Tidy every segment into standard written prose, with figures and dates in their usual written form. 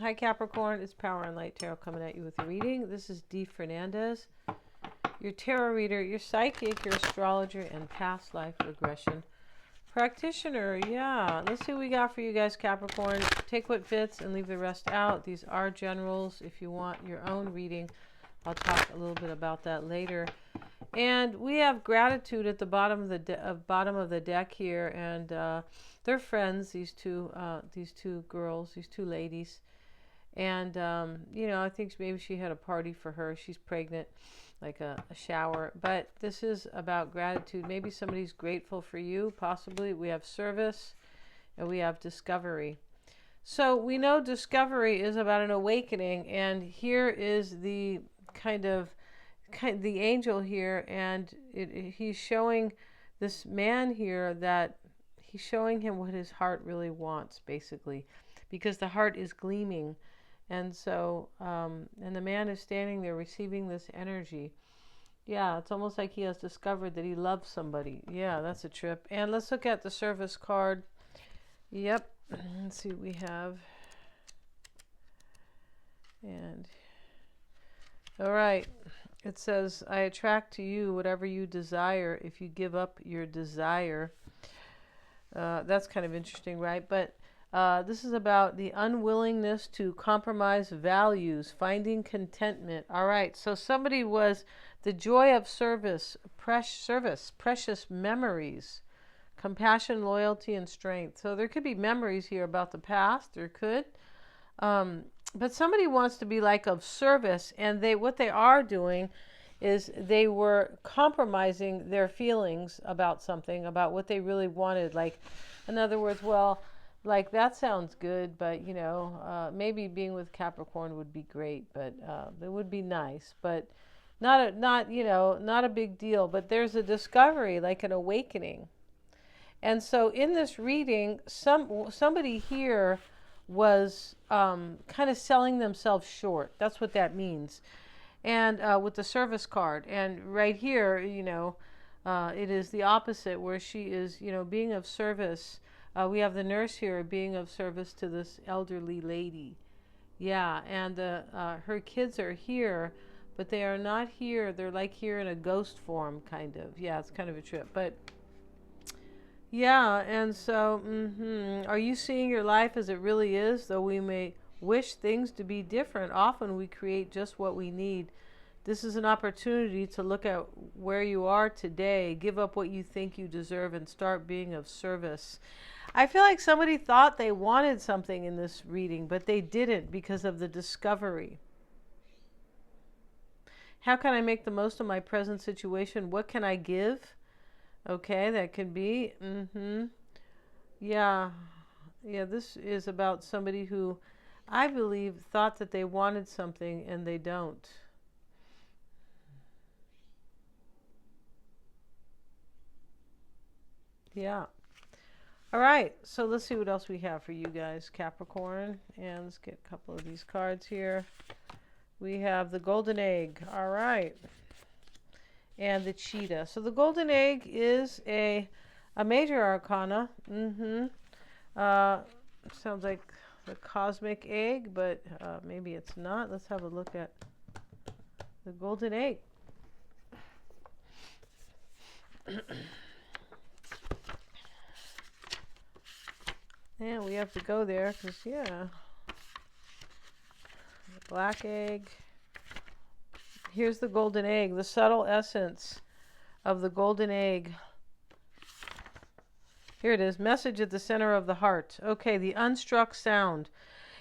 Hi Capricorn, it's Power and Light Tarot coming at you with a reading. This is Dee Fernandez, your tarot reader, your psychic, your astrologer, and past life regression practitioner. Yeah, let's see what we got for you guys, Capricorn. Take what fits and leave the rest out. These are generals. If you want your own reading, I'll talk a little bit about that later. And we have gratitude at the bottom of the deck here, and they're friends. These two girls, these two ladies, and you know, I think maybe she had a party for her. She's pregnant, like a shower. But this is about gratitude. Maybe somebody's grateful for you. Possibly we have service, and we have discovery. So we know discovery is about an awakening, and here is the the angel here, and he's showing this man here that he's showing him what his heart really wants, basically, because the heart is gleaming. And so and the man is standing there receiving this energy. Yeah, it's almost like he has discovered that he loves somebody. Yeah, that's a trip. And let's look at the service card. Yep, let's see what we have. And all right, it says, I attract to you whatever you desire if you give up your desire. That's kind of interesting, right? But this is about the unwillingness to compromise values, finding contentment. All right, so somebody was the joy of service, precious memories, compassion, loyalty, and strength. So there could be memories here about the past. There could. But somebody wants to be like of service, and what they are doing is they were compromising their feelings about something, about what they really wanted. Like, in other words, well, like that sounds good, but you know, maybe being with Capricorn would be great, but it would be nice, but not a big deal. But there's a discovery, like an awakening. And so in this reading, somebody here was kind of selling themselves short. That's what that means. And with the service card, and right here, you know, it is the opposite, where she is, you know, being of service. We have the nurse here being of service to this elderly lady. Yeah, and her kids are here, but they are not here. They're like here in a ghost form, kind of. Yeah, it's kind of a trip, but yeah. And so, are you seeing your life as it really is? Though we may wish things to be different, often we create just what we need. This is an opportunity to look at where you are today, give up what you think you deserve, and start being of service. I feel like somebody thought they wanted something in this reading, but they didn't, because of the discovery. How can I make the most of my present situation? What can I give? Okay, that could be. Yeah. Yeah, this is about somebody who, I believe, thought that they wanted something and they don't. Yeah. All right, so let's see what else we have for you guys, Capricorn. And let's get a couple of these cards here. We have the golden egg. All right. And the cheetah. So the golden egg is a major arcana. Sounds like the cosmic egg, but maybe it's not. Let's have a look at the golden egg. And we have to go there because, yeah, the black egg. Here's the golden egg, the subtle essence of the golden egg. Here it is, message at the center of the heart. Okay, the unstruck sound.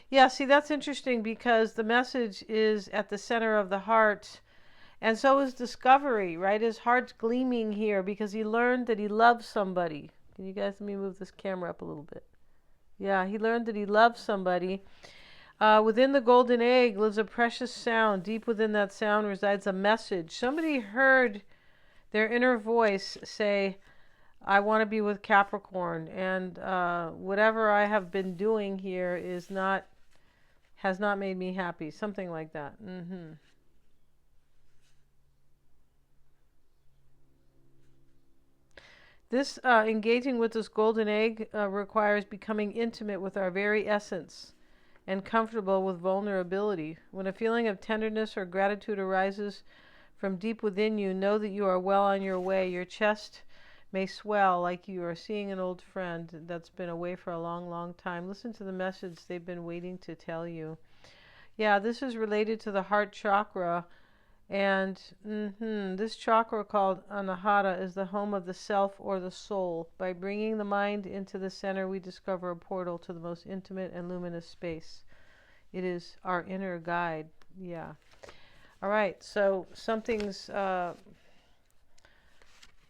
Yeah, see, that's interesting because the message is at the center of the heart. And so is discovery, right? His heart's gleaming here because he learned that he loves somebody. Can you guys, let me move this camera up a little bit. Yeah, he learned that he loves somebody. Within the golden egg lives a precious sound. Deep within that sound resides a message. Somebody heard their inner voice say, I want to be with Capricorn, and whatever I have been doing here has not made me happy. Something like that. This engaging with this golden egg requires becoming intimate with our very essence and comfortable with vulnerability. When a feeling of tenderness or gratitude arises from deep within you, know that you are well on your way. Your chest may swell like you are seeing an old friend that's been away for a long, long time. Listen to the message they've been waiting to tell you. Yeah, this is related to the heart chakra. And this chakra called Anahata is the home of the self or the soul. By bringing the mind into the center, we discover a portal to the most intimate and luminous space. It is our inner guide. Yeah. All right. So something's...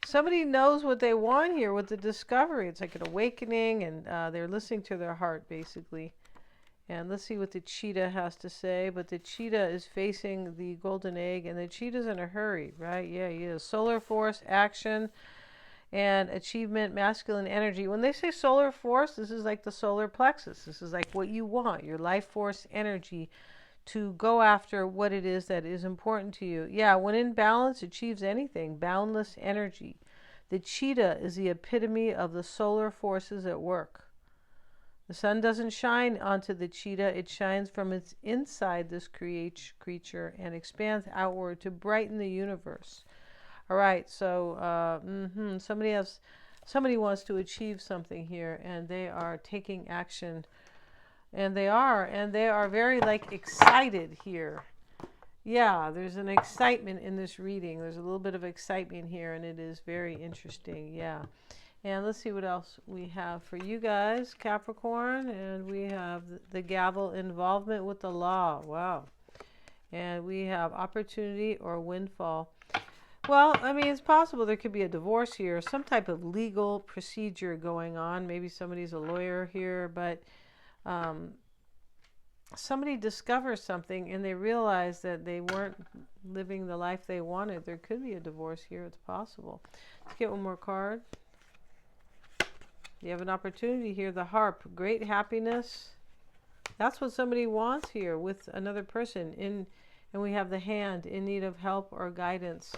somebody knows what they want here with the discovery. It's like an awakening, and they're listening to their heart, basically. And let's see what the cheetah has to say. But the cheetah is facing the golden egg, and the cheetah's in a hurry, right? Yeah, he is. Solar force, action, and achievement, masculine energy. When they say solar force, this is like the solar plexus. This is like what you want, your life force energy to go after what it is that is important to you. Yeah, when in balance, achieves anything. Boundless energy. The cheetah is the epitome of the solar forces at work. The sun doesn't shine onto the cheetah. It shines from its inside this creature and expands outward to brighten the universe. All right, so somebody wants to achieve something here, and they are taking action. And they are very like excited here. Yeah, there's an excitement in this reading. There's a little bit of excitement here, and it is very interesting. Yeah. And let's see what else we have for you guys, Capricorn. And we have the gavel, involvement with the law. Wow. And we have opportunity or windfall. Well, I mean, it's possible there could be a divorce here, some type of legal procedure going on. Maybe somebody's a lawyer here, but somebody discovers something and they realize that they weren't living the life they wanted. There could be a divorce here. It's possible. Let's get one more card. You have an opportunity here. The harp, great happiness. That's what somebody wants here with another person. And we have the hand, in need of help or guidance.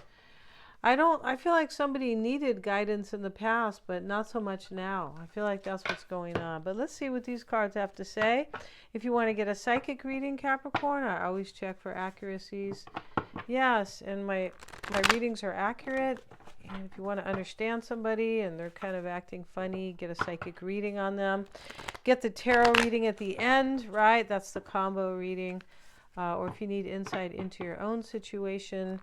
I feel like somebody needed guidance in the past, but not so much now. I feel like that's what's going on. But let's see what these cards have to say. If you want to get a psychic reading, Capricorn, I always check for accuracies. Yes, and my readings are accurate. And if you want to understand somebody and they're kind of acting funny, get a psychic reading on them. Get the tarot reading at the end, right? That's the combo reading. Or if you need insight into your own situation.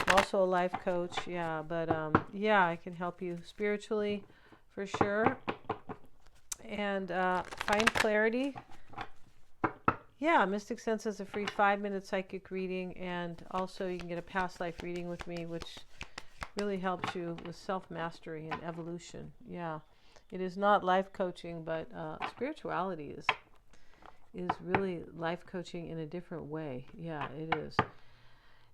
I'm also a life coach, yeah. But yeah, I can help you spiritually for sure. And find clarity. Yeah, Mystic Sense has a free 5-minute psychic reading. And also you can get a past life reading with me, which really helps you with self-mastery and evolution. Yeah, it is not life coaching, but spirituality is really life coaching in a different way. Yeah, it is.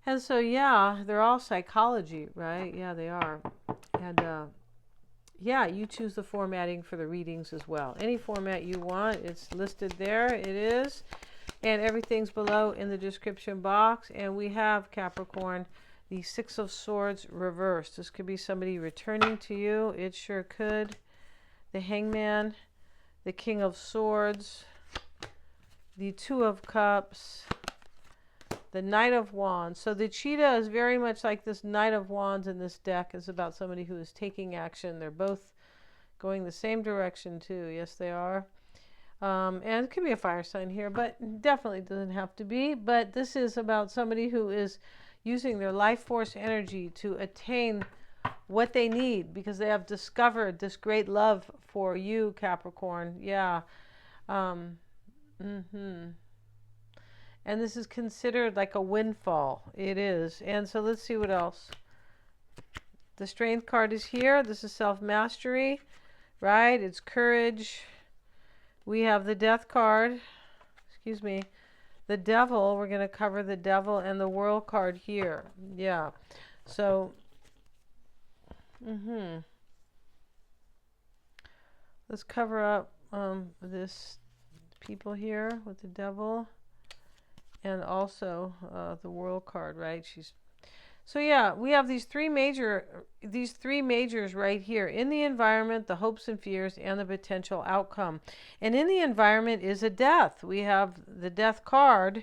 And so, yeah, they're all psychology, right? Yeah, they are. And yeah, you choose the formatting for the readings as well. Any format you want, it's listed there. It is. And everything's below in the description box. And we have, Capricorn, the Six of Swords reversed. This could be somebody returning to you. It sure could. The Hangman, the King of Swords, the Two of Cups, the Knight of Wands. So the cheetah is very much like this Knight of Wands in this deck. Is about somebody who is taking action. They're both going the same direction too. Yes, they are. And it could be a fire sign here, but definitely doesn't have to be. But this is about somebody who is using their life force energy to attain what they need because they have discovered this great love for you, Capricorn. Yeah. And this is considered like a windfall. It is. And so let's see what else. The Strength card is here. This is self-mastery, right? It's courage. We have the Death card. Excuse me. The Devil. We're going to cover the Devil and the World card here. Yeah. So, let's cover up this people here with the Devil. And also the World card, right? So yeah, we have these three majors right here. In the environment, the hopes and fears, and the potential outcome. And in the environment is a death. We have the death card.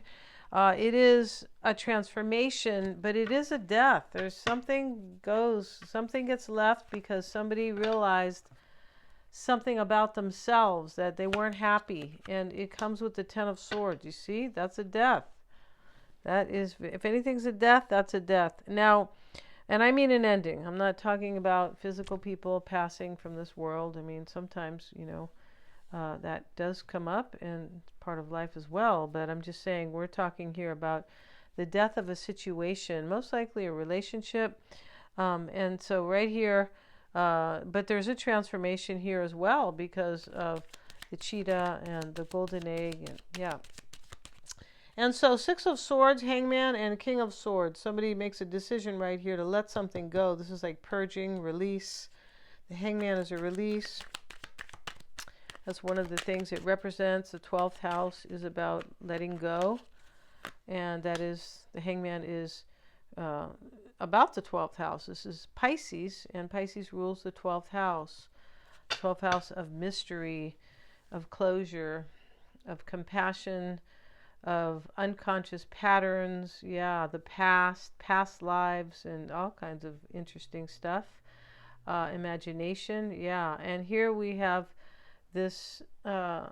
It is a transformation, but it is a death. There's something gets left because somebody realized something about themselves, that they weren't happy. And it comes with the Ten of Swords. You see, that's a death. That is, if anything's a death, that's a death. Now, and I mean an ending. I'm not talking about physical people passing from this world. I mean, sometimes, that does come up and it's part of life as well. But I'm just saying, we're talking here about the death of a situation, most likely a relationship. And so right here, but there's a transformation here as well because of the cheetah and the golden egg. And yeah. And so Six of Swords, Hangman, and King of Swords. Somebody makes a decision right here to let something go. This is like purging, release. The Hangman is a release. That's one of the things it represents. The 12th house is about letting go. And that is, the Hangman is about the 12th house. This is Pisces, and Pisces rules the 12th house. 12th house of mystery, of closure, of compassion, of unconscious patterns, the past lives, and all kinds of interesting stuff. Imagination, and here we have this, the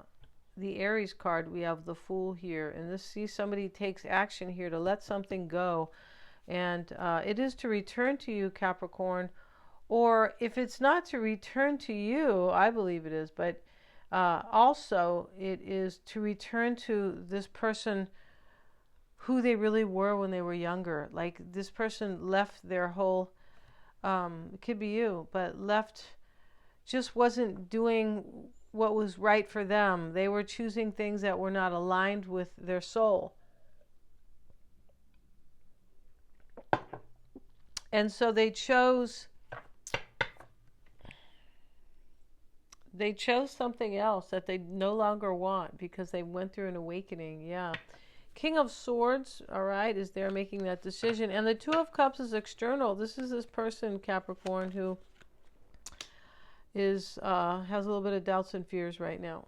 Aries card, we have the Fool here, and this, see, somebody takes action here to let something go, and it is to return to you, Capricorn, or if it's not to return to you, I believe it is, but also, it is to return to this person who they really were when they were younger. Like this person left their whole, it could be you, but just wasn't doing what was right for them. They were choosing things that were not aligned with their soul. And so they chose something else that they no longer want because they went through an awakening. King of Swords, all right, is there making that decision. And the Two of Cups is external. This is this person, Capricorn, who is has a little bit of doubts and fears right now.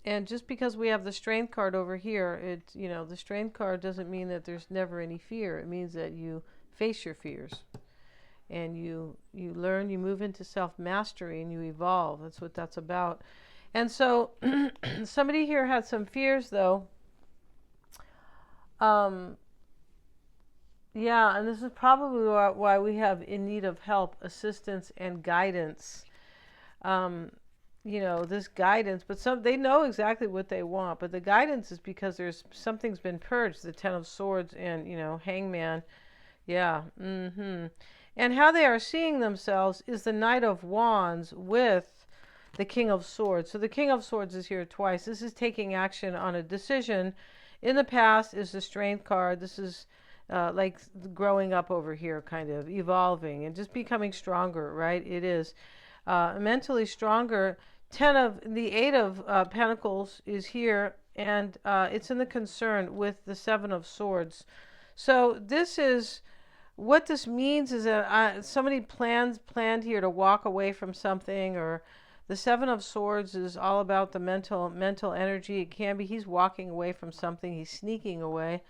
And just because we have the Strength card over here, the Strength card doesn't mean that there's never any fear. It means that you face your fears. And you learn, you move into self-mastery, and you evolve. That's what that's about. And so somebody here had some fears, though. And this is probably why we have in need of help, assistance, and guidance. This guidance, but they know exactly what they want. But the guidance is because something's been purged. The Ten of Swords and, Hangman. And how they are seeing themselves is the Knight of Wands with the King of Swords. So the King of Swords is here twice. This is taking action on a decision. In the past is the Strength card. This is like growing up over here, kind of evolving and just becoming stronger, right? It is mentally stronger. The Eight of Pentacles is here, and it's in the concern with the Seven of Swords. So what this means is that somebody planned here to walk away from something, or the Seven of Swords is all about the mental energy. It can be he's walking away from something, he's sneaking away.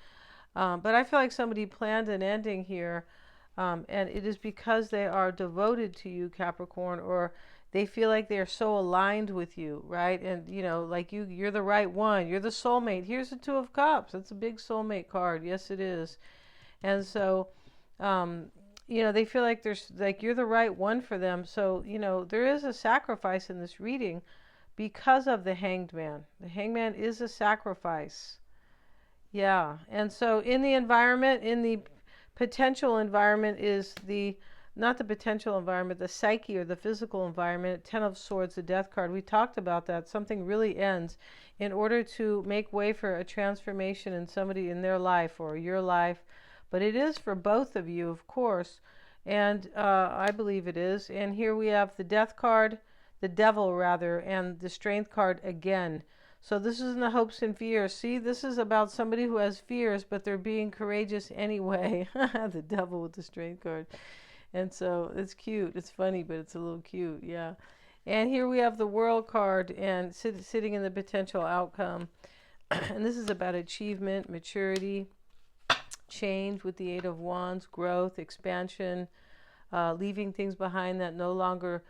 But I feel like somebody planned an ending here, and it is because they are devoted to you, Capricorn, or they feel like they are so aligned with you, right? And, like you're the right one. You're the soulmate. Here's the Two of Cups. That's a big soulmate card. Yes, it is. And so they feel like you're the right one for them. So, there is a sacrifice in this reading because of the Hanged Man. The Hangman is a sacrifice. And so in the environment, in the potential environment is not the potential environment, the psyche or the physical environment. Ten of Swords, the Death card. We talked about that. Something really ends in order to make way for a transformation in somebody in their life or your life. But it is for both of you, of course, and I believe it is. And here we have the Death card, the Devil rather, and the Strength card again. So this isn't the hopes and fears. See, this is about somebody who has fears, but they're being courageous anyway. The devil with the strength card. And so it's cute. It's funny, but it's a little cute. Yeah. And here we have the world card and sitting in the potential outcome. And this is about achievement, maturity, change with the Eight of Wands, growth, expansion, leaving things behind that no longer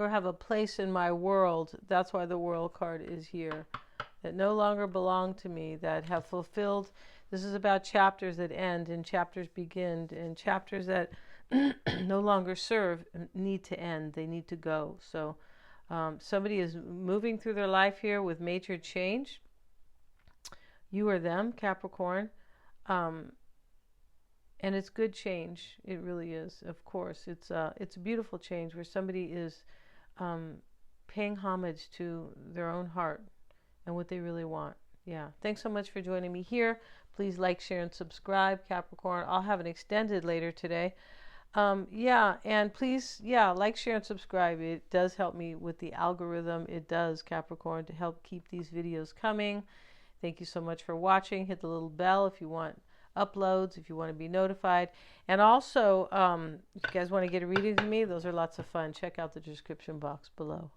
have a place in my world. That's why the world card is here. That no longer belong to me, that have fulfilled. This is about chapters that end and chapters begin, and chapters that no longer serve need to end. They need to go. So somebody is moving through their life here with major change. You or them, Capricorn. And it's good change. It really is. Of course, it's a beautiful change where somebody is paying homage to their own heart and what they really want. Yeah. Thanks so much for joining me here. Please like, share, and subscribe, Capricorn. I'll have an extended later today. Yeah, and please, like, share, and subscribe. It does help me with the algorithm. It does, Capricorn, to help keep these videos coming. Thank you so much for watching. Hit the little bell if you want uploads, if you want to be notified. And also, if you guys want to get a reading with me, those are lots of fun. Check out the description box below.